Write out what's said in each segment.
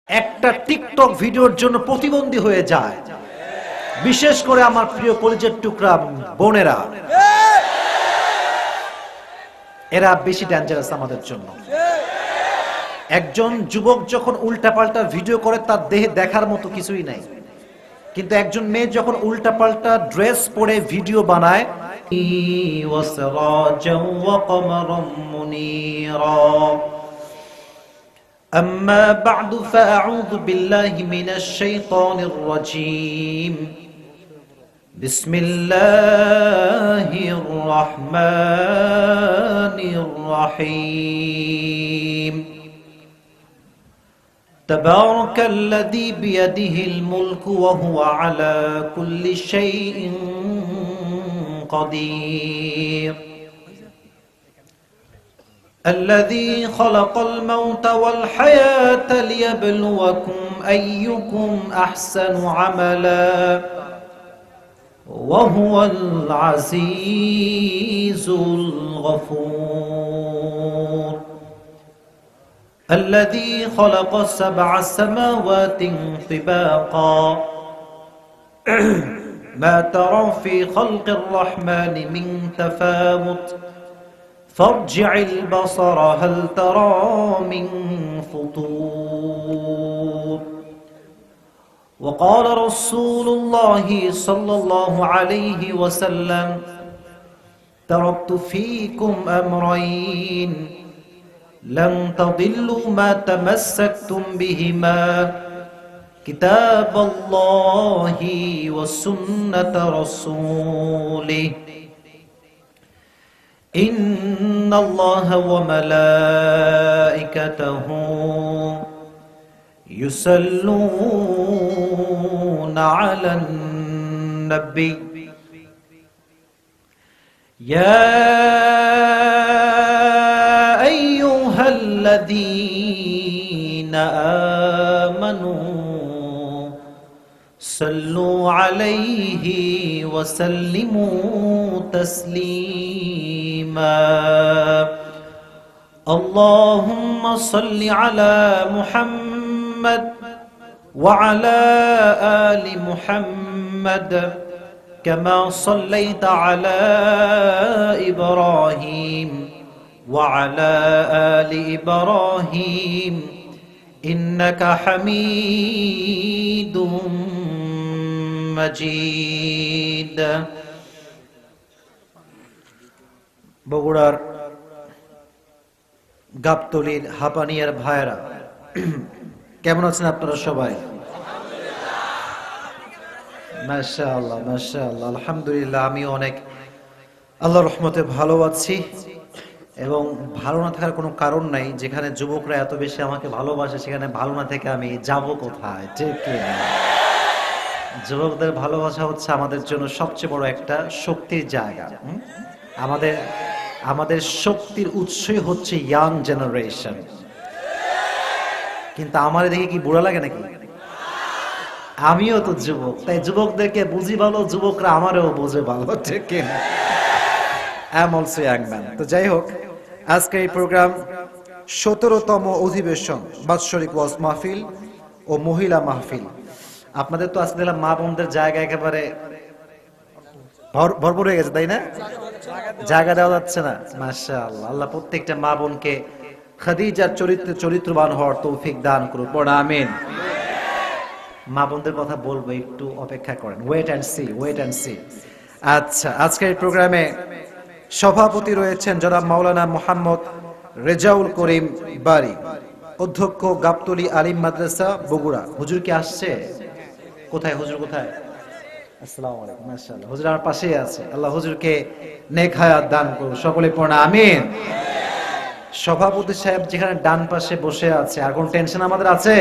একটা টিকটক ভিডিওর জন্য প্রতিবন্ধী হয়ে যায়, বিশেষ করে আমার প্রিয় কলিজার টুকরা বোনেরা, এরা বেশি ডেঞ্জারাস আমাদের জন্য। একজন যুবক যখন উল্টাপাল্টা ভিডিও করে তার দেহে দেখার মতো কিছুই নাই, কিন্তু একজন মেয়ে যখন উল্টাপাল্টা ড্রেস পরে ভিডিও বানায়, أما بعد فأعوذ بالله من الشيطان الرجيم بسم الله الرحمن الرحيم تبارك الذي بيده الملك وهو على كل شيء قدير الذي خلق الموت والحياة ليبلوكم أيكم أحسن عملا وهو العزيز الغفور الذي خلق 7 سماوات طباقا ما ترى في خلق الرحمن من تفاوت فارجع البصر هل ترى من فطور وقال رسول الله صلى الله عليه وسلم تركت فيكم أمرين لن تضلوا ما تمسكتم بهما كتاب الله وسنة رسوله إن الله وملائكته يصلون على النبي يا أيها الذين آمنوا صلوا عليه وسلموا تسليما اللهم صل على محمد وعلى آل محمد كما صليت على إبراهيم وعلى آل إبراهيم إنك حميد مجيد বগুড়ার গাবতলীর হাপানিয়ার ভাইরা কেমন আছেন আপনারা সবাই? মাশাআল্লাহ মাশাআল্লাহ, আলহামদুলিল্লাহ। আমি অনেক আল্লাহর রহমতে ভালো আছি, এবং ভালো না থাকার কোনো কারণ নাই। যেখানে যুবকরা এত বেশি আমাকে ভালোবাসে, সেখানে ভালো না থেকে আমি যাব কোথায়? ঠিক কি না? যুবকদের ভালোবাসা হচ্ছে আমাদের জন্য সবচেয়ে বড় একটা শক্তির জায়গা। আমাদের শক্তির উৎসই হচ্ছে ইয়াং জেনারেশন। কিন্তু আমার দেখে কি বুড়া লাগে নাকি? আমিও তো যুবক, তাই যুবকদেরকে বুঝি ভালো, যুবকরা আমারও বোঝে ভালো। ঠিক কি না? I'm also young man. তো যাই হোক, আজকে এই প্রোগ্রাম 17তম অধিবেশন বাৎসরিক ওয়াজ মাহফিল ও মহিলা মাহফিল। আপনাদের তো আজকে দেখলাম মা বোনদের জায়গা একেবারে ভরপুর হয়ে গেছে, তাই না? জায়গা দেওয়া যাচ্ছে না। মাশাআল্লাহ, আল্লাহ প্রত্যেকটা মা বোনকে খাদিজার চরিত্রবান হওয়ার তৌফিক দান করুন। পড়া আমিন। মা বোনদের কথা বলবো, একটু অপেক্ষা করেন। Wait and see. আচ্ছা, আজকের এই প্রোগ্রামে সভাপতি রয়েছেন জনাব মাওলানা মোহাম্মদ রেজাউল করিম বারী, অধ্যক্ষ গাবতলী আলিম মাদ্রাসা বগুড়া। হুজুর কি আসছে? কোথায় হুজুর? কোথায়? আসসালামু আলাইকুম। মাশাআল্লাহ, হুজুর আমার পাশেই আছে। আল্লাহ হুজুরকে নেক হায়াত দান করুন। সকলে পড়া আমিন। সভাপতি সাহেব যেখানে ডান পাশে বসে আছে, আর কোন টেনশন আমাদের আছে?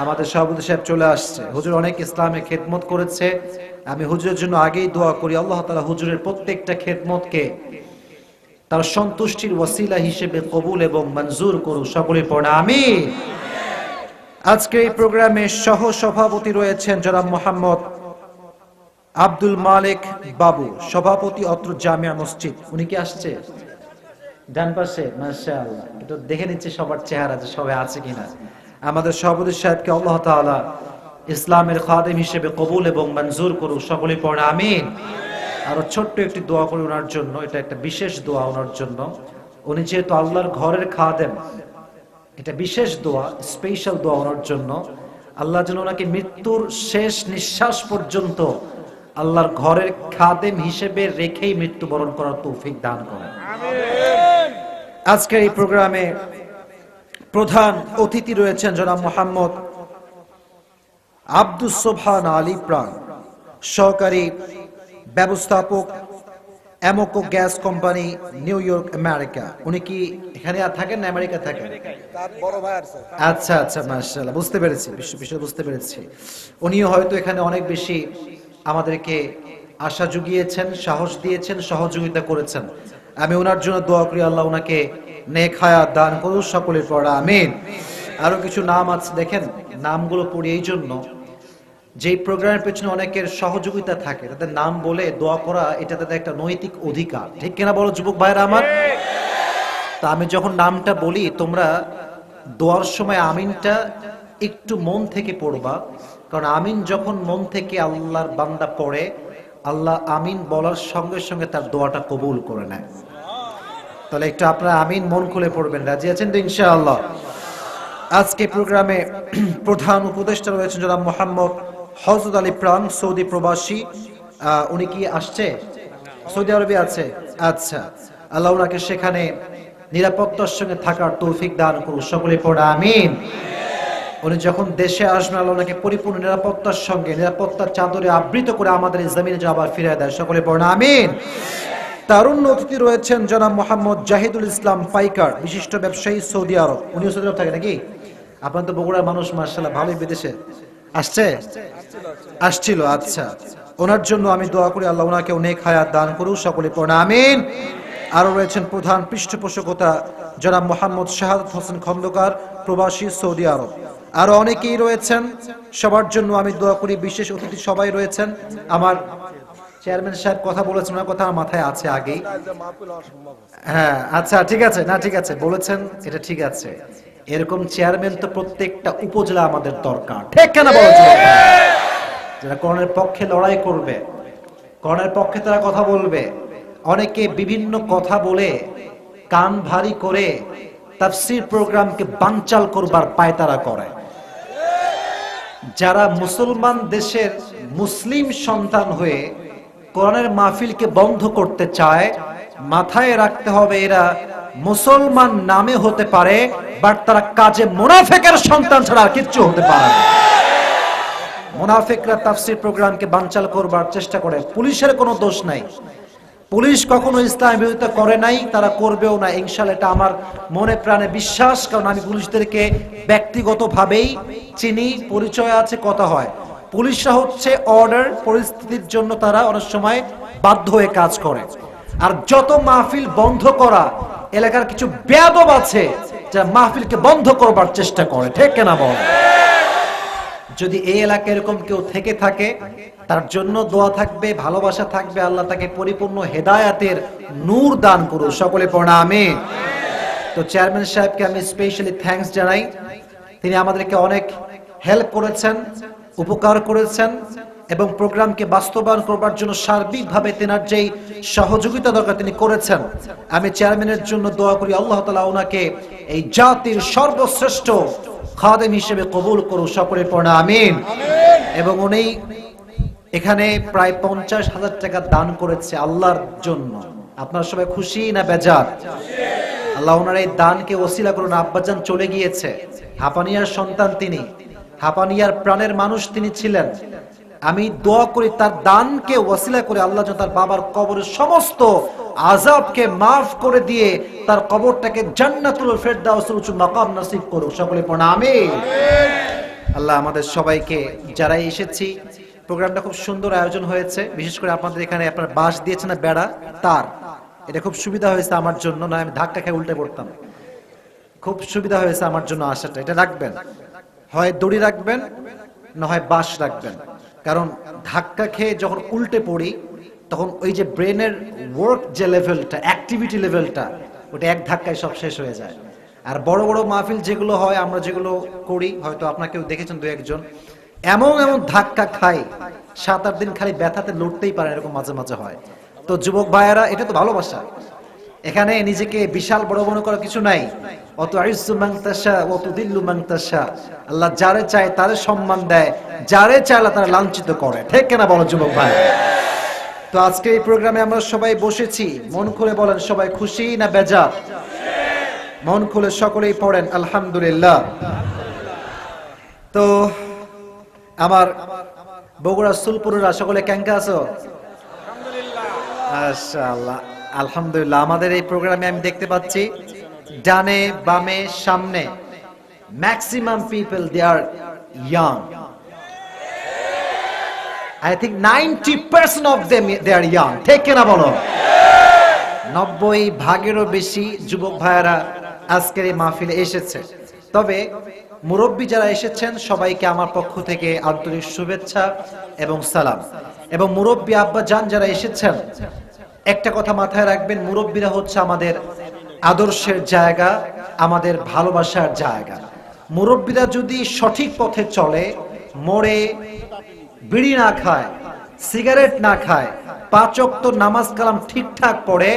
আমাদের সভাপতি সাহেব চলে আসছে। হুজুর অনেক ইসলামে খেদমত করেছে। আমি হুজুরের জন্য আগেই দোয়া করি, আল্লাহ তাআলা হুজুরের প্রত্যেকটা খেদমতকে তার সন্তুষ্টির ওয়াসিলা হিসেবে কবুল এবং মঞ্জুর করুন। সকলে পড়া আমিন। আজকে এই প্রোগ্রামে সহ সভাপতি রয়েছেন জনাব মোহাম্মদ আব্দুল মালিক বাবু, সভাপতি অত্র জামিয়া মসজিদ। উনি কি আসছে? ডান পাশে। মাশাআল্লাহ, একটু দেখে নিচ্ছে সবার চেহারা যে সবাই আছে কিনা। আমাদের সভাপতি সাহেবকে আল্লাহ তাআলা ইসলামের খাদেম হিসেবে কবুল এবং মঞ্জুর করুক, সকলে পড়ে আমিন। আরো ছোট্ট একটি দোয়া করি ওনার জন্য, এটা একটা বিশেষ দোয়া ওনার জন্য। উনি যেহেতু আল্লাহর ঘরের খাদেম, এটা বিশেষ দোয়া, স্পেশাল দোয়া ওনার জন্য। আল্লাহ যেন ওনাকে মৃত্যুর শেষ নিঃশ্বাস পর্যন্ত আল্লাহর ঘরের খাদেম হিসেবে রেখেই মৃত্যুবরণ করার তৌফিক দান করেন। আজকের এই প্রোগ্রামে প্রধান অতিথি রয়েছেন জনাব মোহাম্মদ আব্দুস সোবহান আলী প্রাণ, সহকারী ব্যবস্থাপক, Amoco gas company, New York, America. উনি কি এখানে থাকেন না আমেরিকা থাকেন? আচ্ছা আচ্ছা, মাশাআল্লাহ, বুঝতে পেরেছি, বিষয় বুঝতে পেরেছি। উনিও হয়তো এখানে অনেক বেশি আমাদেরকে আশা জুগিয়েছেন, সাহস দিয়েছেন, সহযোগিতা করেছেন। আমি ওনার জন্য দোয়া করি আল্লাহ ওনাকে নেক হায়াত দান করুন, সকলের পড়া আমিন। আরো কিছু নাম আছে, দেখেন নামগুলো পড়ি এই জন্য যে প্রোগ্রামের পেছনে অনেকের সহযোগিতা থাকে, তাদের নাম বলে দোয়া করা এটা তাদের একটা নৈতিক অধিকার, ঠিক কিনা বলো যুবক ভাইরা আমার? তা আমি যখন নামটা বলি তোমরা দোয়ার সময় আমিনটা একটু মন থেকে পড়বা, কারণ আমিন যখন মন থেকে আল্লাহর বান্দা পড়ে, আল্লাহ আমিন বলার সঙ্গে সঙ্গে তার দোয়াটা কবুল করে নেয়। তাহলে একটু আপনারা আমিন মন খুলে পড়বেন, রাজি আছেন তো ইনশাআল্লাহ? আজকে প্রোগ্রামে প্রধান উপদেষ্টা রয়েছেন জনাব মোহাম্মদ হযরত আলী প্রাণ, সৌদি প্রবাসী। উনি কি আসছে? সৌদি আরবে আছে। আচ্ছা, আল্লাহ ওনাকে সেখানে নিরাপত্তার সঙ্গে থাকার তৌফিক দান করুন, সকলে পড়া আমিন। উনি যখন দেশে আসবেন আল্লাহ ওনাকে পরিপূর্ণ নিরাপত্তার সঙ্গে, নিরাপত্তার চাদরে আবৃত করে আমাদের এই জমিনে আবার ফিরিয়ে দেয়, সকলে পড়া আমিন। তারুণ্য অতিথি রয়েছেন জনাব মোহাম্মদ জাহিদুল ইসলাম পাইকার, বিশিষ্ট ব্যবসায়ী, সৌদি আরব। উনিও সৌদি আরব থাকে নাকি? আপনার তো বগুড়ার মানুষ, মাশাআল্লাহ, ভালোই বিদেশে আসছিল। আচ্ছা, ওনার জন্য আমি দোয়া করি আল্লাহ ওনাকে অনেক হায়াত দান করুন, সকলে পড়া আমিন। আরো রয়েছেন প্রধান পৃষ্ঠপোষকতা জনাব মোহাম্মদ শাহাদাত হোসেন খন্দকার, প্রবাসী, সৌদি আরব। আরো অনেকেই রয়েছেন, সবার জন্য আমি দোয়া করি। বিশেষ অতিথি সবাই রয়েছেন। আমার চেয়ারম্যান সাহেব কথা বলেছেন, ওনার কথা আমার মাথায় আছে আগেই। হ্যাঁ, আচ্ছা, ঠিক আছে, না ঠিক আছে বলেছেন, এটা ঠিক আছে। এরকম চেয়ারম্যান তো প্রত্যেকটা উপজেলা আমাদের দরকার, ঠিক কেন বলো? যারা কোরআনের পক্ষে লড়াই করবে, কোরআনের পক্ষে তারা কথা বলবে। অনেকে বিভিন্ন কথা বলে কান ভারী করে তাফসীর প্রোগ্রামকে বানচাল করবার পায়তারা করে। যারা মুসলমান দেশের মুসলিম সন্তান হয়ে কোরআনের মাহফিলকে বন্ধ করতে চায়, মাথায় রাখতে হবে এরা মুসলমান নামে হতে পারে, বাট তারা কাজে মুনাফিকের সন্তান ছাড়া আর কিচ্ছু হতে পারে না। মুনাফিকরা তাফসীর প্রোগ্রামকে বানচাল করবার চেষ্টা করে, পুলিশের কোনো দোষ নাই। পুলিশ কখনো ইসলামের বিরোধিতা করে নাই, তারা করবেও না ইনশাআল্লাহ, এটা আমার মনে প্রাণে বিশ্বাস। কারণ আমি পুলিশদেরকে ব্যক্তিগতভাবেই চিনি, পরিচয় আছে, কথা হয়। পুলিশরা হচ্ছে অর্ডার, পরিস্থিতির জন্য তারা অনেক সময় বাধ্য হয়ে কাজ করে। আর যত মাহফিল বন্ধ করা, এলাকার কিছু বেয়াদব আছে যারা মাহফিলকে বন্ধ করবার চেষ্টা করে, ঠিক কিনা বল? যদি এই এলাকায় এরকম কেউ থেকে থাকে, তার জন্য দোয়া থাকবে, ভালোবাসা থাকবে, আল্লাহ তাকে পরিপূর্ণ হেদায়াতের নূর দান করুন, সকলে পড়া আমিন। তো চেয়ারম্যান সাহেবকে আমি স্পেশালি থ্যাঙ্কস জানাই। তিনি আমাদেরকে অনেক হেল্প করেছেন, উপকার করেছেন, এবং প্রোগ্রামকে বাস্তবায়ন করবার জন্য সার্বিকভাবে তেনার যেই সহযোগিতা দরকার তিনি করেছেন। আমি চেয়ারম্যানের জন্য দোয়া করি আল্লাহ তাআলা ওনাকে এই জাতির সর্বশ্রেষ্ঠ খাদেম হিসেবে কবুল করুন, সকলে পড়া আমিন। এবং উনি এখানে প্রায় 50,000 টাকা দান করেছে আল্লাহর জন্য। আপনারা সবাই খুশি না বেজার? আল্লাহ ওনার এই দানকে ওসিলা করুন। আব্বাজান চলে গিয়েছে, হাপানিয়ার সন্তান তিনি, হাপানিয়ার প্রাণের মানুষ তিনি ছিলেন। আমি দোয়া করি তার দানকে ওসিলা করে আল্লাহ যেন তার বাবার কবরের সমস্ত আযাবকে মাফ করে দিয়ে তার কবরটাকে জান্নাতুল ফেরদাউসের উঁচু মাকাম নসিব করুক, সকলে পড়া আমিন। আল্লাহ আমাদের সবাইকে, যারা এসেছি, প্রোগ্রামটা খুব সুন্দর আয়োজন হয়েছে। বিশেষ করে আপনাদের এখানে আপনার বাঁশ দিয়েছেন না, বেড়া, তার, এটা খুব সুবিধা হয়েছে আমার জন্য, না আমি ধাক্কা খেয়ে উল্টে পড়তাম। খুব সুবিধা হয়েছে আমার জন্য আসাটা। এটা রাখবেন, হয় দড়ি রাখবেন, না হয় বাঁশ রাখবেন। কারণ ধাক্কা খেয়ে যখন উল্টে পড়ি, তখন ওই যে ব্রেনের ওয়ার্ক যে লেভেলটা, অ্যাক্টিভিটি লেভেলটা, ওটা এক ধাক্কায় সব শেষ হয়ে যায়। আর বড় বড় মাহফিল যেগুলো হয়, আমরা যেগুলো করি, হয়তো আপনাকেও দেখেছেন দু একজন, এমন এমন ধাক্কা খাই 7-8 দিন খালি ব্যথাতে লড়তেই পারে, এরকম মাঝে মাঝে হয়। তো যুবক ভাইয়েরা, এটা তো ভালোবাসা। এখানে নিজেকে বিশাল বড় মনে করার কিছু নাই। অত আইজ্জু মান তাশা ওয়া তুদিল্লু মান তাশা, আল্লাহ যারে চায় তারে সম্মান দেয়, যারে চায় আল্লাহ তারে লাঞ্ছিত করে। ঠিক কিনা বলো যুবক ভাই? তো আজকে এই প্রোগ্রামে আমরা সবাই বসেছি, মন খুলে বলেন সবাই খুশি না বেজার? মন খুলে সকলেই পড়েন আলহামদুলিল্লাহ। তো আমার বগুড়া সুলপুররা সকলে কেঙ্কা আছো? মাশাআল্লাহ, আলহামদুলিল্লাহ। আমাদের এই প্রোগ্রামে আমি দেখতে পাচ্ছি ডানে বামে সামনে maximum people they are young. I think 90% of them they are young. ঠিক কিনা বলো? 90% বেশি যুবক ভাইয়েরা আজকের এই মাহফিলে এসেছে। তবে মুরব্বী যারা এসেছেন সবাইকে আমার পক্ষ থেকে আন্তরিক শুভেচ্ছা এবং সালাম। এবং মুরব্বী আব্বা জান যারা এসেছেন, একটা কথা মাথায় রাখবেন, মুরব্বীরা হচ্ছে আমাদের আদর্শের জায়গা, আমাদের ভালোবাসার জায়গা। মুরব্বীরা যদি সঠিক পথে চলে, মোড়ে বিড়ি না খায়, সিগারেট না খায়, 5 ওয়াক্ত নামাজ কালাম ঠিকঠাক পড়ে,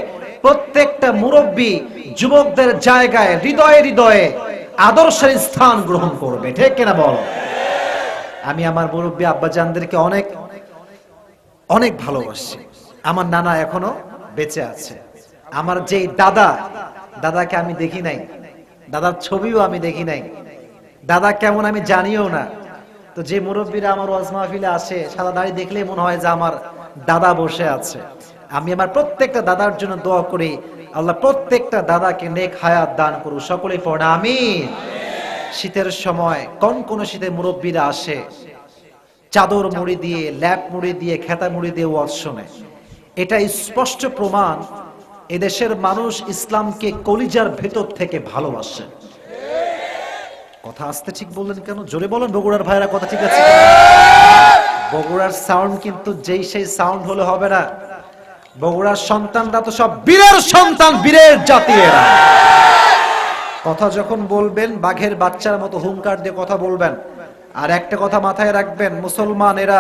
প্রত্যেকটা মুরব্বী যুবকদের জায়গায় হৃদয়ে হৃদয়ে আদর্শের স্থান গ্রহণ করবে। ঠিক কিনা বল? আমি আমার মুরব্বী আব্বাজানদেরকে অনেক অনেক ভালোবাসি। আমার নানা এখনো বেঁচে আছে। আমার যে দাদাকে আমি দেখি নাই, দাদার ছবিও আমি দেখি নাই, দাদা কেমন আমি জানিও না। তো যে মুরব্বীরা আমার ওয়াজ মাহফিলে আসে, সাদা দাড়ি দেখলেই মনে হয় যে আমার দাদা বসে আছে। আমি আমার প্রত্যেকটা দাদার জন্য দোয়া করি, আল্লাহ প্রত্যেকটা দাদাকে নেক হায়াত দান করুন। সকলেই পড়ে আমিন। শীতের সময় কোন শীতে মুরব্বীরা আসে, চাদর মুড়ি দিয়ে, ল্যাপ মুড়ি দিয়ে, খেতা মুড়ি দিয়ে ওয়াজ শোনে। এটা স্পষ্ট প্রমাণ এদেশের মানুষ ইসলামকে কলিজার ভেতর থেকে ভালোবাসে। কথা আসতে ঠিক বললেন কেন? জোরে বলেন বগুড়ার ভাইরা, কথা ঠিক আছে? বগুড়ার সাউন্ড কিন্তু যেই সেই সাউন্ড হলে হবে না। বগুড়ার সন্তানরা তো সব বীরের সন্তান, বীরের জাতি এরা। কথা যখন বলবেন বাঘের বাচ্চার মতো হুঙ্কার দিয়ে কথা বলবেন। আর একটা কথা মাথায় রাখবেন, মুসলমান এরা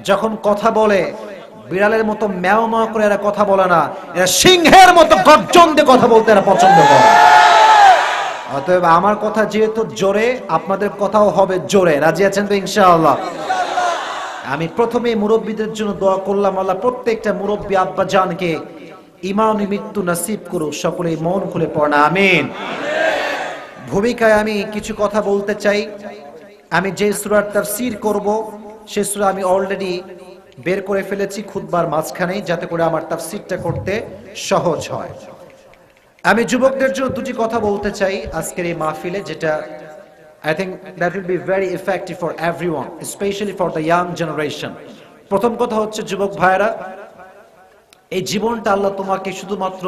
যখন কথা বলে বিড়ালের মতো ম্যাও ম্যাও করে এরা কথা বলে না, এরা সিংহের মতো গর্জন দিয়ে কথা বলতে এরা পছন্দ করে। অতএব আমার কথা যেহেতু জোরে, আপনাদের কথাও হবে জোরে। রাজি আছেন তো ইনশাআল্লাহ? আমি প্রথমে মুরব্বীদের জন্য দোয়া করলাম, আল্লাহ প্রত্যেকটা মুরব্বী আব্বা জানকে ইমানি মৃত্যু নসিব করুক। সকলেই মন খুলে পড়না আমিন। ভূমিকায় আমি কিছু কথা বলতে চাই। আমি যে সূরার তাফসীর করব সেই সূরা আমি অলরেডি বের করে ফেলেছি খুতবার মাঝখানে, যাতে করে আমার তাফসীরটা করতে সহজ হয়। আমি যুবকদের জন্য দুটি কথা বলতে চাই আজকের এই মাহফিলে, যেটা I think that will be very effective for everyone, especially for the young generation. প্রথম কথা হচ্ছে, যুবক ভাইরা, এই জীবনটা আল্লাহ তোমাকে শুধুমাত্র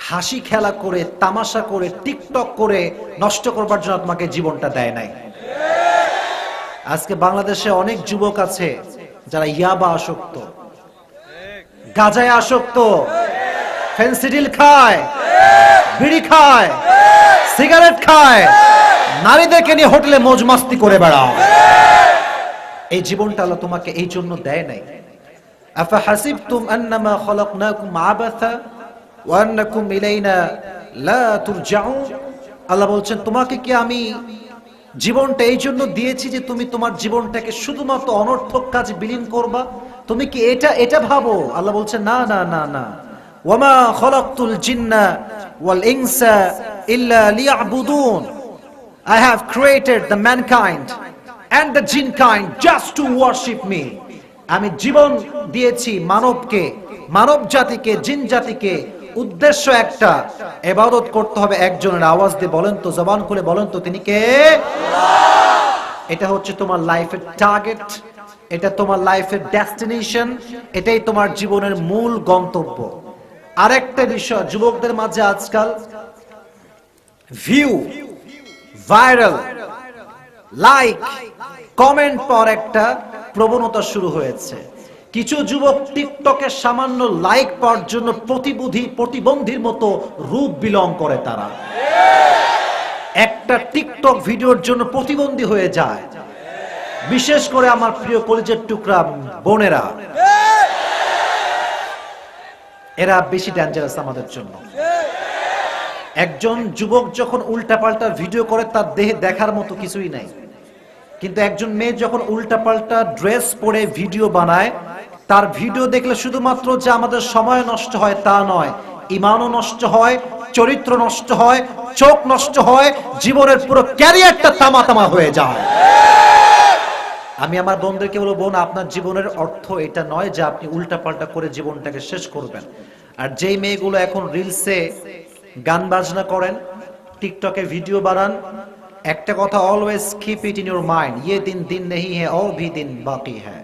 হাসি খেলা করে, তামাশা করে, টিকটক করে নষ্ট করবার জন্য তোমাকে জীবনটা দেয় নাই। আজকে বাংলাদেশে অনেক যুবক আছে যারা ইয়াবা আসক্ত, গাঁজায় আসক্ত, ফেন্সিডিল খায়, বিড়ি খায়, সিগারেট খায়, নারীদেরকে নিয়ে হোটেলে মौज মাস্তি করে বেড়াও। এই জীবনটা আল্লাহ তোমাকে এই জন্য দেয় নাই। আফা হাসিবতুম আন্নামা খলাকনাকুম আবাসা ওয়া আন্নাকুম ইলাইনা লা তুরজাউন। আল্লাহ বলছেন, তোমাকে কি আমি জীবনটা এই জন্য দিয়েছি যে তুমি তোমার জীবনটাকে শুধুমাত্র অনর্থক কাজে বিলীন করবা? তুমি কি এটা ভাবো? আল্লাহ বলছেন, না না না না। ওয়ামা খলাকতুল জিন্না ওয়াল ইনসা ইল্লা লিয়াবুদুন। I have created the mankind and the jinn kind just to worship me. আমি জীবন দিয়েছি মানবকে, মানব জাতিকে, জিন জাতিকে, উদ্দেশ্য একটা, ইবাদত করতে হবে একজনের। আওয়াজ দিয়ে বলেন তো, জবান খুলে বলেন তো, তিনি কে? আল্লাহ। এটা হচ্ছে তোমার লাইফের টার্গেট, এটা তোমার লাইফের ডেস্টিনেশন, এটাই তোমার জীবনের মূল গন্তব্য। আরেকটা বিষয়, যুবকদের মাঝে আজকাল ভিউ, ভাইরাল, লাইক, কমেন্ট পাওয়ার একটা প্রবণতা শুরু হয়েছে। কিছু যুবক টিকটকে সামান্য লাইক পাওয়ার জন্য প্রতিবন্ধীর মতো রূপ বিলং করে তারা। একটা টিকটক ভিডিওর জন্য প্রতিবন্ধী হয়ে যায়, বিশেষ করে আমার প্রিয় কলিজার টুকরা বোনেরা, এরা বেশি ডেঞ্জারাস আমাদের জন্য। একজন যুবক যখন উল্টাপাল্টা ভিডিও করে তার দেহে দেখার মতো কিছুই নাই, কিন্তু একজন মেয়ে যখন উল্টাপাল্টা ড্রেস পরে ভিডিও বানায়, তার ভিডিও দেখলে শুধুমাত্র যে আমাদের সময় নষ্ট হয় তা নয়, ঈমানও নষ্ট হয়, চরিত্র নষ্ট হয়, চোখ নষ্ট হয়, জীবনের পুরো ক্যারিয়ারটা তামা হয়ে যায়। আমি আমার বোনদেরকে বলবো, বোন, আপনার জীবনের অর্থ এটা নয় যে আপনি উল্টাপাল্টা করে জীবনটাকে শেষ করবেন। আর যেই মেয়েগুলো এখন রিলসে গান বাজনা করেন, টিকটকে ভিডিও বানান, একটা কথা always keep it in your mind, ये दिन दिन नहीं है और भी दिन बाकी है।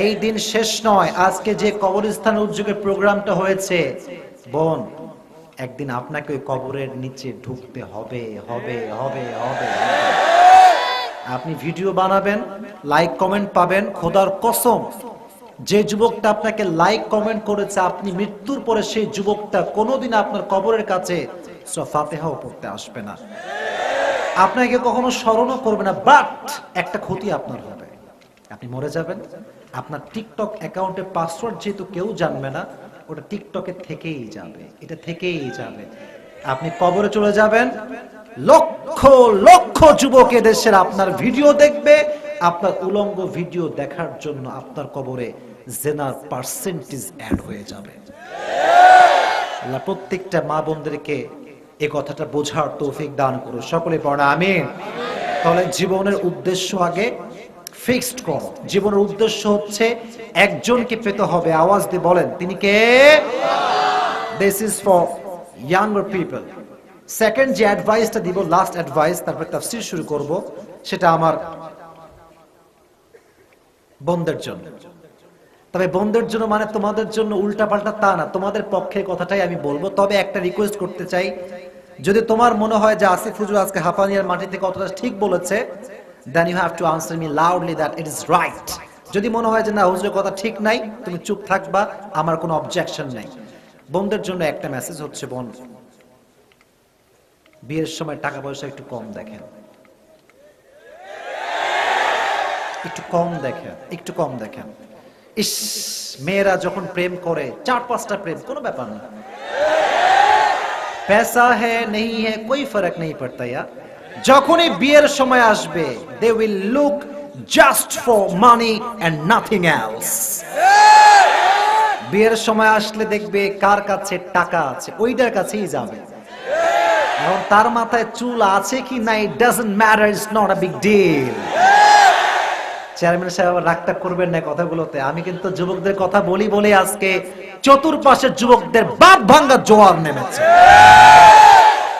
এই দিন শেষ নয়। আজকে যে কবরস্থান উদ্যোগের প্রোগ্রামটা হয়েছে, বোন, একদিন আপনাকে ওই কবরের নিচে ঢুকতে হবে হবে হবে হবে। আপনি ভিডিও বানাবেন, লাইক কমেন্ট পাবেন, খোদার কসম যে যুবকটা আপনাকে লাইক কমেন্ট করেছে, আপনি মৃত্যুর পরে সেই যুবকটা কোনোদিন আপনার কবরের কাছে সূরা ফাতিহাও পড়তে আসবে না, আপনাকে কখনো স্মরণও করবে না। বাট একটা ক্ষতি আপনার হবে, আপনি মরে যাবেন, আপনার টিকটক অ্যাকাউন্টের পাসওয়ার্ড যেহেতু কেউ জানবে না, ওটা টিকটকে থেকেই যাবে, এটা থেকেই যাবে। আপনি কবরে চলে যাবেন, লক্ষ লক্ষ যুবক দেশের আপনার ভিডিও দেখবে, আপনার উলঙ্গ ভিডিও দেখার জন্য আপনার কবরে জেনার পার্সেন্টেজ অ্যাড হয়ে যাবে। আল্লাহ প্রত্যেকটা মা বোনদেরকে এই কথাটা বোঝার তৌফিক দান করুন, সকলে পড়া আমিন। তাহলে জীবনের উদ্দেশ্য আগে ফিক্সড করো। জীবনের উদ্দেশ্য হচ্ছে একজনকে পেতে হবে, আওয়াজ দিয়ে বলেন তিনি কে? This is for younger people. Second যে অ্যাডভাইসটা দিব, লাস্ট অ্যাডভাইস, তারপর তাফসীর শুরু করব, সেটা আমার বোনদের জন্য। তবে বোনদের জন্য মানে তোমাদের জন্য উল্টাপাল্টা তা না, তোমাদের পক্ষে কথাটাই আমি বলবো। তবে একটা রিকোয়েস্ট করতে চাই, যদি তোমার মনে হয় যে আসিফ হুজুর আজকে হাফানিয়ার মাটিতে কথাটা ঠিক বলেছে, then you have to answer me loudly that it is right. যদি মনে হয় যে না হুজুরের কথা ঠিক নাই, তুমি চুপ থাকবা, আমার কোনো অবজেকশন নাই। বোনদের জন্য একটা মেসেজ হচ্ছে, বোন, বিয়ের সময় টাকা পয়সা একটু কম দেখেন, একটু কম দেখেন, একটু কম দেখেন। ইস, মেয়েরা যখন প্রেম করে 4-5টা প্রেম, কোনো ব্যাপার না, पैसा है नहीं है कोई फर्क नहीं पड़ता यार। যখনই বিয়ের সময় আসবে, they will look just for money and nothing else। বিয়ের সময় আসলে দেখবে কার কাছে টাকা আছে, ওইটার কাছেই যাবে। এবং তার মাথায় চুল আছে কি না, it doesn't matter, it's not a big deal। Chairman সাহেব রাগটা করবেন না কথাগুলোতে, আমি কিন্তু যুবকদের কথা বলি বলে আজকে চতুর্পাশের যুবকদের বাপ ভাঙ্গা জোয়ার নেমেছে।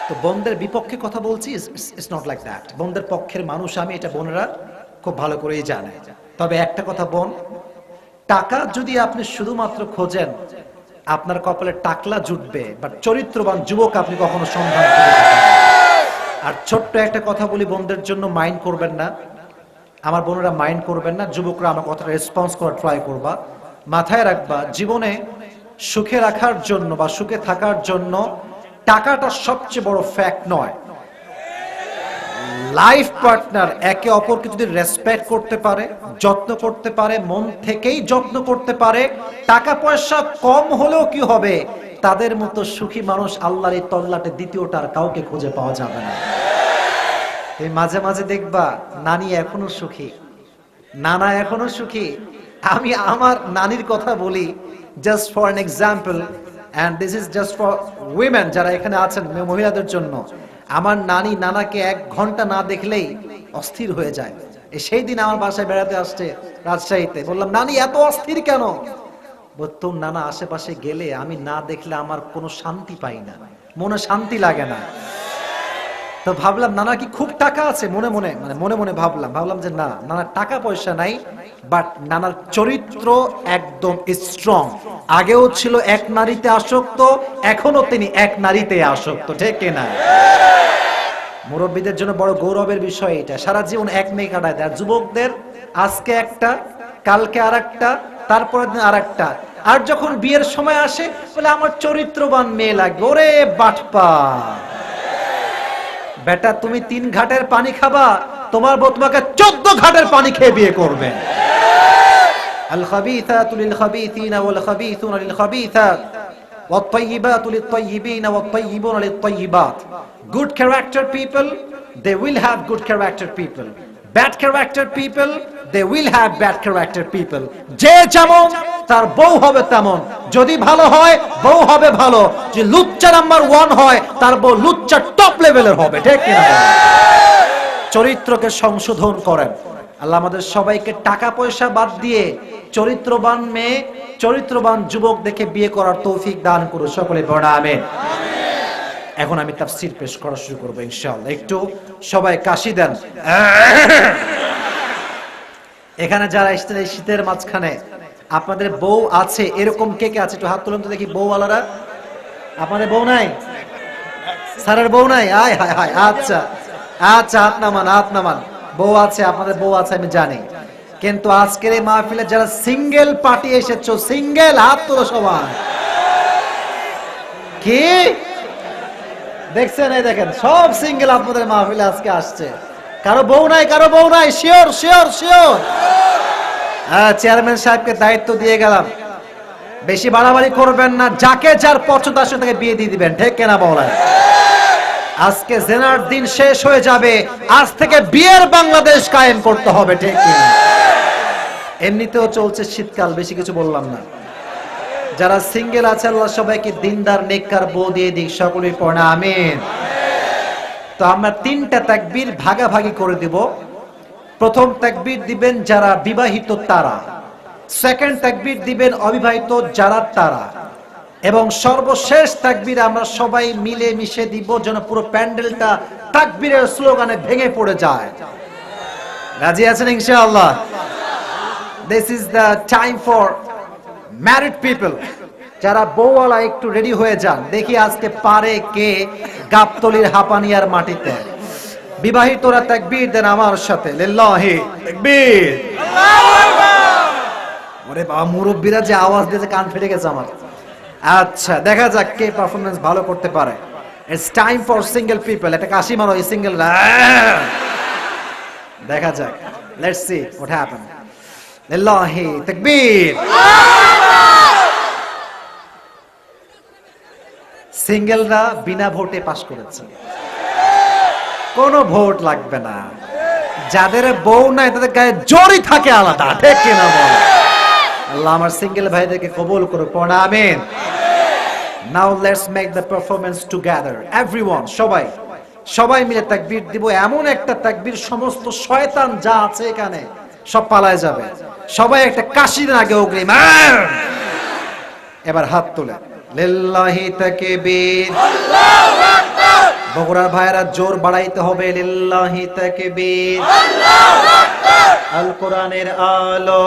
তো বোনদের বিপক্ষে কথা বলছি, ইটস নট লাইক দ্যাট। বোনদের পক্ষের মানুষ আমি, এটা বোনেরা খুব ভালো করেই জানে। তবে একটা কথা বোন, টাকা যদি আপনি শুধুমাত্র খোঁজেন, আপনার কপালে টাকলা জুটবে, বাট চরিত্রবান যুবক আপনি কখনো সন্ধান করবেন না। আর ছোট্ট একটা কথা বলি বোনদের জন্য, মাইন্ড করবেন না, আমার বোনেরা মাইন্ড করবেন না, যুবকরা আমার কথাটা রেসপন্স করার ট্রাই করবা। মাথায় রাখবা, জীবনে সুখে রাখার জন্য বা সুখে থাকার জন্য টাকাটা সবচেয়ে বড় ফ্যাক্ট নয়। লাইফ পার্টনার একে অপরকে যদি রেসপেক্ট করতে পারে, যত্ন করতে পারে, মন থেকেই যত্ন করতে পারে, টাকা পয়সা কম হলেও কি হবে, তাদের মতো সুখী মানুষ আল্লাহর এই তল্লাটে দ্বিতীয়টার কাউকে খুঁজে পাওয়া যাবে না। এই মাঝে মাঝে দেখবা নানি এখনো সুখী, নানা এখনো সুখী। আমি আমার নানির কথা বলি, just for an example, and this is just for women যারা এখানে আছেন, মহিলাদের জন্য। আমার নানি নানাকে 1 ঘন্টা না দেখলেই অস্থির হয়ে যায়। সেই দিন আমার বাসায় বেড়াতে আসছে রাজশাহীতে, বললাম নানি এত অস্থির কেন? তোর নানা আশেপাশে গেলে আমি না দেখলে আমার কোনো শান্তি পাই না, মনে শান্তি লাগে না। তো ভাবলাম নানা কি খুব টাকা আছে, মনে মনে ভাবলাম যে না, নানার টাকা পয়সা নাই, বাট নানার চরিত্র একদম স্ট্রং। আগেও ছিল এক নারীতে আসক্ত, এখনো তিনি এক নারীতে আসক্ত, ঠিক কিনা? মুরব্বীদের জন্য বড় গৌরবের বিষয় এটা, সারা জীবন এক মেয়ে কাটায় দেয়। আর যুবকদের আজকে একটা, কালকে আরেকটা, তারপরের দিন আরেকটা। আর যখন বিয়ের সময় আসে বলে আমার চরিত্রবান মেয়ে লাগবে, ওরে বাটপা। বেটা তুমি 3 ঘাটের পানি খাবা, তোমার বউ তোমাকে 14 ঘাটের পানি খেয়ে বিয়ে করবে। আল খাবিসাতু লিল খাবিসিনা ওয়াল খাবিসুনা লিল খাবিসাত ওয়াত তাইয়িবাতু লিত তাইয়িবিনা ওয়াত তাইয়িবুনা লিত তাইয়িবাত। Good character people, they will have good character people. Bad character people, they will have bad character people. যে যেমন তার বউ হবে তেমন। যদি ভালো হয় বউ হবে ভালো, যে লুচ্চা নাম্বার 1 হয় তার বউ লুচ্চা টপ লেভেলের হবে, ঠিক কি না? চরিত্রকে সংশোধন করেন। আল্লাহ আমাদের সবাইকে টাকা পয়সা বাদ দিয়ে চরিত্রবান মেয়ে, চরিত্রবান যুবক দেখে বিয়ে করার তৌফিক দান করুন, সকলে বলেন আমিন। এখন আমি তাফসীর পেশ করা শুরু করব ইনশাআল্লাহ। একটু সবাই কাশি দেন। এখানে যারা এসেছেন এই শীতের মাঝখানে আপনাদের বউ আছে এরকম কে কে আছে? একটু হাত তুলুন তো দেখি। বউওয়ালারা, আপনাদের বউ নাই? স্যারের বউ নাই? আয় হায় হায়, আচ্ছা আচ্ছা, হাত নামান, হাত নামান। বউ আছে, আপনাদের বউ আছে আমি জানি, কিন্তু আজকের এই মাহফিলে যারা সিঙ্গেল পার্টি এসেছো, সিঙ্গেল হাত তোলো সবাই। কি দেখছেন? এই দেখেন সব সিঙ্গেল আপনাদের মাহফিলে আজকে আসছে। কারো বউ নাই? কারো বউ নাই? Sure sure sure. হ্যাঁ, চেয়ারম্যান সাহেবকে দায়িত্ব দিয়ে গেলাম, বেশি বাড়াবাড়ি করবেন না, যাকে যার পছন্দ আসে তাকে বিয়ে দিয়ে দিবেন, ঠিক কেনা বলেন? আজকে জেনার দিন শেষ হয়ে যাবে, আজ থেকে বিয়ের বাংলাদেশ কায়েম করতে হবে, ঠিক কিনা? এমনিতেও চলছে শীতকাল, বেশি কিছু বললাম না। যারা সিঙ্গেল আছে আল্লাহ সবাইকে দিনদার নেককার বউ দিয়ে দিক, সকলেই পড়ে আমিন। তো আমরা 3টা তাকবীর ভাগাভাগি করে দিব। প্রথম তাকবীর দিবেন যারা বিবাহিত তারা, সেকেন্ড তাকবীর দিবেন অবিবাহিত যারা তারা, এবং সর্বশেষ তাকবীর আমরা সবাই মিলে মিশে দিব যেন পুরো প্যান্ডেলটা তাকবীরের স্লোগানে ভেঙে পড়ে যায়। রাজি আছেন ইনশাআল্লাহ? This is the time for married people. যারা বউওয়ালা একটু রেডি হয়ে যান, দেখি আজকে পারে কে গাবতলির হাপানিয়ার মাটিতে। বিবাহিতরা তাকবীর দেন আমার সাথে, লিল্লাহি তাকবীর, আল্লাহু আকবার। ওরে বাবা, মুরব্বিরা যে আওয়াজ দিয়েছে কান ফেটে গেছে আমার। আচ্ছা, দেখা যাক কে পারফরম্যান্স ভালো করতে পারে। It's time for single people. একটা কাশি মারো এই সিঙ্গেল, দেখা যাক। Let's see what happen. লিল্লাহি তাকবীর। সিঙ্গেলরা বিনা ভোটে পাস করেছে, কোনো ভোট লাগবে না। যাদের বউ নাই তাদের গায়ে জড়ি থাকে আলাদা, ঠিক কিনা বল? আল্লাহ আমার সিঙ্গেল ভাইদেরকে কবুল করুক, পড়া আমিন। Now let's make the performance together everyone. সবাই সবাই মিলে তাকবীর দিব, এমন একটা তাকবীর সমস্ত শয়তান যা আছে এখানে সব পালায় যাবে। সবাই একটা কাশি দেন আগে অগ্রিম। এবার হাত তুলে লিল্লাহি তাকবীর, আল্লাহু আকবার। বগুড়ার ভাইরা জোর বাড়াইতে হবে, লিল্লাহি তাকবীর, আল্লাহু আকবার। আল কোরআনের আলো,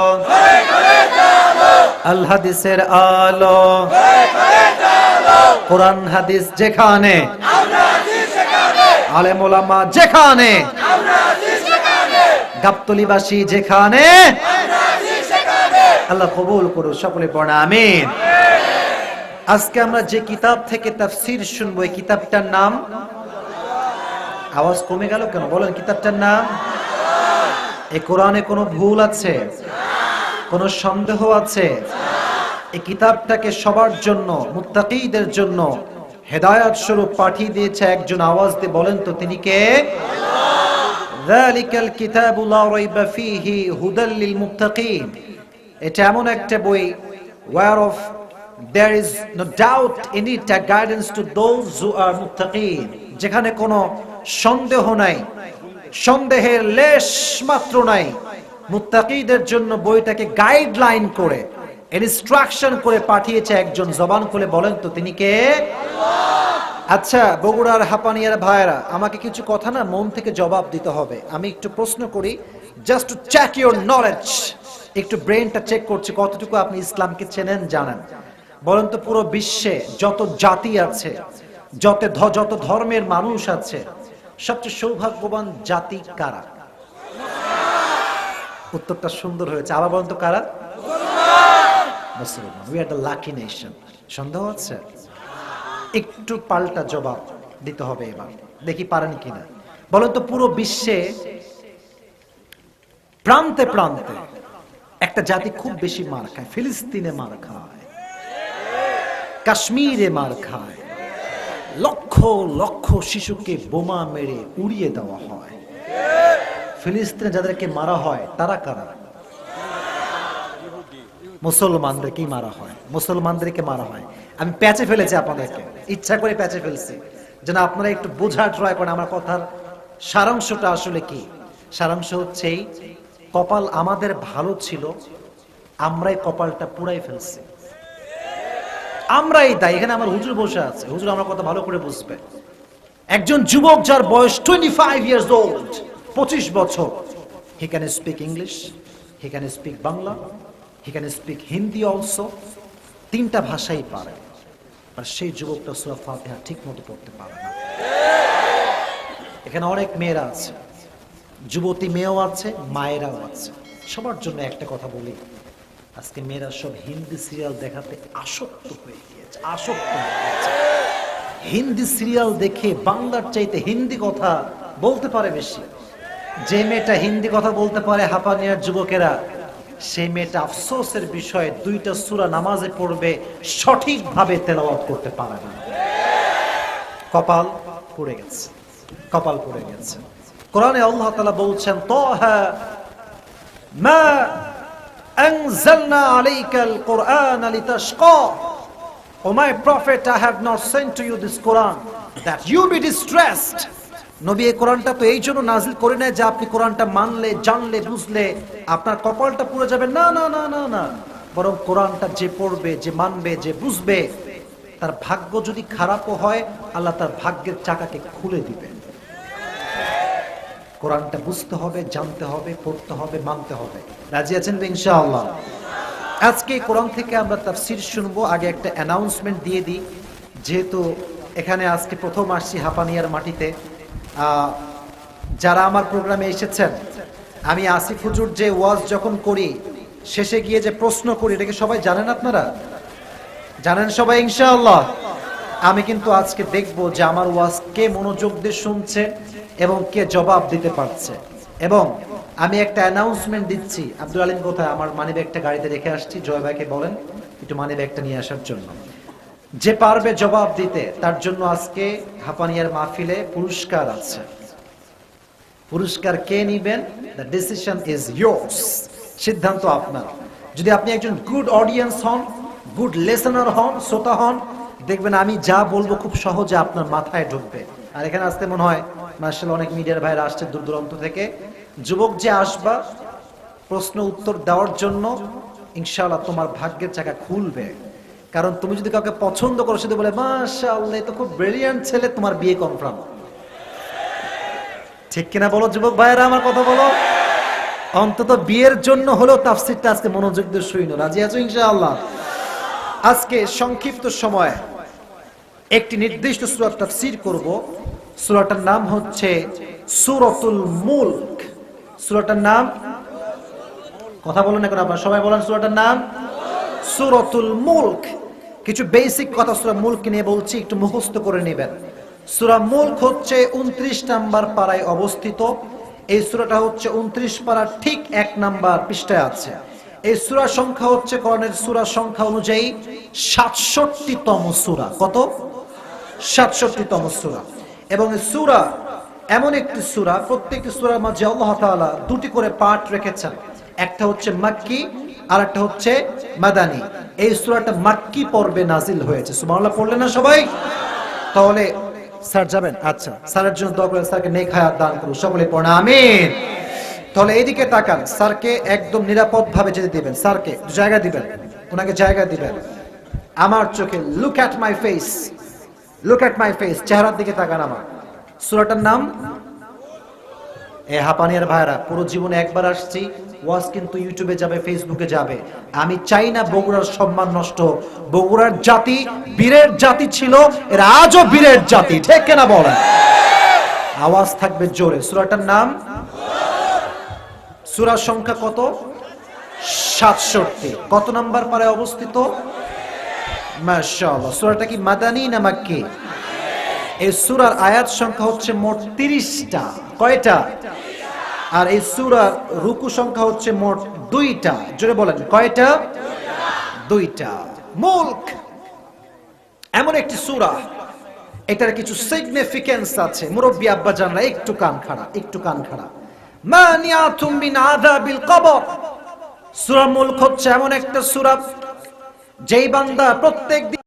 আল হাদিসের আলো, কোরআন হাদিস যেখানে, আলেম ওলামা যেখানে, গাবতলীবাসী যেখানে, আল্লাহ কবুল করুন, সকলে পড়া আমিন। আজকে আমরা যে কিতাব থেকে তাফসীর শুনবো, এই কিতাবটার নাম, আওয়াজ কমে গেল কেন বলেন? কিতাবটার নাম, এই কোরআনে কোনো ভুল আছে? কোনো সন্দেহ আছে? এই কিতাবটাকে সবার জন্য, মুত্তাকীদের জন্য হেদায়েত স্বরূপ পাঠিয়ে দিয়েছে একজন। আওয়াজ দিয়ে বলেন তো তিনি কে? যালিকাল কিতাবু লা রাইবা ফীহি হুদাল লিল মুত্তাকীন। এটা এমন একটা বই whereof there is no doubt in it, a guidance to those who are muttaqin, যেখানে কোনো সন্দেহ নাই, সন্দেহের লেশ মাত্র নাই। মুত্তাকীদের জন্য বইটাকে গাইডলাইন করে, ইনস্ট্রাকশন করে পাঠিয়েছে একজন। জবান খুলে বলেন তো তিনি কে? আল্লাহ। আচ্ছা, বগুড়ার হাপানিয়ার ভাইরা, আমাকে কিছু কথা না মন থেকে জবাব দিতে হবে। আমি একটু প্রশ্ন করি, just to check your knowledge. একটু ব্রেনটা চেক করছি কতটুকু আপনি ইসলামকে চেনেন, জানেন। বলেন তো পুরো বিশ্বে যত জাতি আছে, যত ধর্মের মানুষ আছে, সবচেয়ে সৌভাগ্যবান জাতি কারা? উত্তরটা সুন্দর হয়েছে, আবার বলেন তো কারা? মুসলমান। We are the lucky nation. সন্দেহ আছে? একটু পাল্টা জবাব, দিতে হবে এবার, দেখি পারেন কিনা। বলেন তো পুরো বিশ্বে প্রান্তে প্রান্তে একটা জাতি খুব বেশি মার খায়, ফিলিস্তিনে মার খায়, কাশ্মীরে মার খায়, লক্ষ লক্ষ শিশুকে বোমা মেরে উড়িয়ে দেওয়া হয়। ফিলিস্তিনে যাদেরকে মারা হয় তারা কারা? মুসলমানদেরকেই মারা হয়, মুসলমানদেরকে মারা হয়। আমি প্যাচে ফেলেছি আপনাদেরকে, ইচ্ছা করে প্যাচে ফেলছি যেন আপনারা একটু বোঝার ট্রাই করেন আমার কথার সারাংশটা আসলে কি। সারাংশ হচ্ছে কপাল আমাদের ভালো ছিল, আমরাই কপালটা পুরাই ফেলছি, আমরাই দায়ী। এখানে আমার হুজুর বসে আছে, হুজুর আমার কথা ভালো করে বুঝবে। একজন যুবক যার বয়স 25 years old, 25 বছর, he can speak English, he can speak Bangla, he can speak Hindi also, তিনটা ভাষাই পারে, আর সেই যুবকটা সূরা ফাতিহা ঠিক মতো পড়তে পারে না। এখানে অনেক মেয়েরা আছে, যুবতী মেয়েও আছে, মায়েরাও আছে। সবার জন্য একটা কথা বলি, আজকে মেয়েরা সব হিন্দি সিরিয়াল দেখাতে আসক্ত হয়ে গিয়েছে, আসক্ত হয়ে গিয়েছে। হিন্দি সিরিয়াল দেখে বাংলার চাইতে হিন্দি কথা বলতে পারে বেশি। যে মেয়েটা হিন্দি কথা বলতে পারে হাঁপানিয়ার যুবকেরা, সেই মেয়েটা আফসোসের বিষয় 2টা সূরা নামাজে পড়বে, সঠিকভাবে তেলাওয়াত করতে পারে না। কপাল পড়ে গেছে, কপাল পড়ে গেছে। কোরআনে আল্লাহ তাআলা বলছেন, তাহা মা আনজালনা আলাইকাল কুরআন লিতাশকা, O my prophet, I have not sent to you this Quran that you be distressed. নবী এই কোরআনটা তো এই জন্য নাজিল করে নাই যে আপনি কোরআনটা মানলে, জানলে, বুঝলে আপনার কপালটা পুড়ে যাবে, না না না না না। বরং কোরআনটা যে পড়বে, যে মানবে, যে বুঝবে, তার ভাগ্য যদি খারাপও হয় আল্লাহ তার ভাগ্যের চাকাকে খুলে দিবেন। কোরআনটা বুঝতে হবে, জানতে হবে, পড়তে হবে, মানতে হবে। রাজি আছেন তো ইনশাআল্লাহ? আজকে কোরআন থেকে আমরা তাফসীর শুনবো। আগে একটা অ্যানাউন্সমেন্ট দিয়ে দিই, যেহেতু এখানে আজকে প্রথম আসছি হাঁপানিয়ার মাটিতে। যারা আমার প্রোগ্রামে এসেছেন, আমি আসিফ হুজুর যে ওয়াজ যখন করি, শেষে গিয়ে যে প্রশ্ন করি, এটাকে সবাই জানেন? আপনারা জানেন সবাই ইনশাআল্লাহ? আমি কিন্তু আজকে দেখবো যে আমার ওয়াজ কে মনোযোগ দিয়ে শুনছে এবং কে জবাব দিতে পারছে। এবং আমি একটা অ্যানাউন্সমেন্ট দিচ্ছি। আব্দুল আলিম কোথায়? আমার মানি ব্যাগটা গাড়িতে রেখে আসছি, জয় ভাইকে বলেন একটু মানি ব্যাগটা নিয়ে আসার জন্য। যে পারবে জবাব দিতে তার জন্য আজকে হাঁপানিয়ার মাহফিলে পুরস্কার আছে। পুরস্কার কে নিবেন, দ্য ডিসিশন ইজ ইয়োর্স, সিদ্ধান্ত আপনার। যদি আপনি একজন গুড অডিয়েন্স হন, গুড লিসেনার হন, শ্রোতা হন, দেখবেন আমি যা বলবো খুব সহজে আপনার মাথায় ঢুকবে। আর এখানে আসতে মনে হয় মাশাআল্লাহ অনেক মিডিয়ার ভাইরা আসছে দূর দূরান্ত থেকে। যুবক যে আসবা প্রশ্ন উত্তর দেওয়ার জন্য, ইনশাআল্লাহ তোমার ভাগ্যের চাকা খুলবে। কারণ তুমি যদি কাউকে পছন্দ করো, শুধু বলে মাশাআল্লাহ এ তো খুব ব্রিলিয়ান্ট ছেলে, তোমার বিয়ে কনফার্ম। ঠিক কিনা বলো যুবক ভাইয়েরা? আমার কথা বলো। অন্তত বিয়ের জন্য হলেও তাফসীরটা আজকে মনোযোগ দিয়ে শুনো। রাজি আছো ইনশাআল্লাহ? আজকে সংক্ষিপ্ত সময় একটি নির্দিষ্ট সূরা তাফসীর করব। সূরাটার নাম হচ্ছে সূরাতুল মুলক। সূরাটার নাম, কথা বলেন না কেন আপনারা? সবাই বলেন সূরাটার নাম সূরাতুল মুলক। কিছু বেসিক কথা সূরা মুলক নিয়ে বলছি, একটু মুখস্থ করে নেবেন। সূরা মুলক হচ্ছে 29 নাম্বার পারায় অবস্থিত। এই সূরাটা হচ্ছে 29 পারার ঠিক 1 নাম্বার পৃষ্ঠায় আছে। এই সূরা সংখ্যা হচ্ছে কোরআনের সূরা সংখ্যা অনুযায়ী 67তম সূরা। কত? 67তম সূরা। এবং এই সূরা এমন একটি সূরা, প্রত্যেকটি সূরার মাঝে আল্লাহ তাআলা 2টি করে পার্ট রেখেছেন। একটা হচ্ছে মাক্কি আর একটা হচ্ছে মাদানী। এই সূরাটা মাক্কি পর্বে নাজিল হয়েছে। সুবহানাল্লাহ পড়লেন না সবাই? তাহলে স্যার যাবেন? আচ্ছা, স্যারের জন্য দোয়া করেন, স্যারকে নেক হায়াত দান করুন। সকলে পড়েন আমিন। তাহলে এইদিকে তাকান, স্যারকে একদম নিরাপদ ভাবে যেতে দিবেন, স্যারকে জায়গা দিবেন, ওনাকে জায়গা দিবেন। আমার চোখে look at my face, look at my face, চেহারার দিকে তাকান আমার। সূরাটার নাম, হাঁপানিয়ার ভাইরা পুরো জীবনে একবার আসছি, ওয়াজ কিন্তু ইউটিউবে যাবে, ফেসবুকে যাবে। আমি চাই না বগুড়ার সম্মান নষ্ট হোক। বগুড়ার জাতি বীরের জাতি ছিল, এরা আজও বীরের জাতি। ঠিক কিনা বলেন? আওয়াজ থাকবে জোরে। সূরাটার নাম, সূরা সংখ্যা কত? 67। কত নাম্বার পারায় অবস্থিত? মাশাআল্লাহ। সূরাটা কি মাদানী না মাক্কি? এই সূরার আয়াত সংখ্যা হচ্ছে মোট 30টা। কয়টা? আর এই সূরার রুকু সংখ্যা হচ্ছে মোট 2টা। জোরে বলেন কয়টা? 2টা। মুলক এমন একটি সূরা, এটার কিছু সিগনিফিকেন্স আছে। মুরব্বি আব্বা জানরা একটু কান খাড়া, একটু কান খাড়া। মানিয়াতুম মিন আযাবিল কবর। সূরা মুলক হচ্ছে এমন একটা সূরা যেই বান্দা প্রত্যেক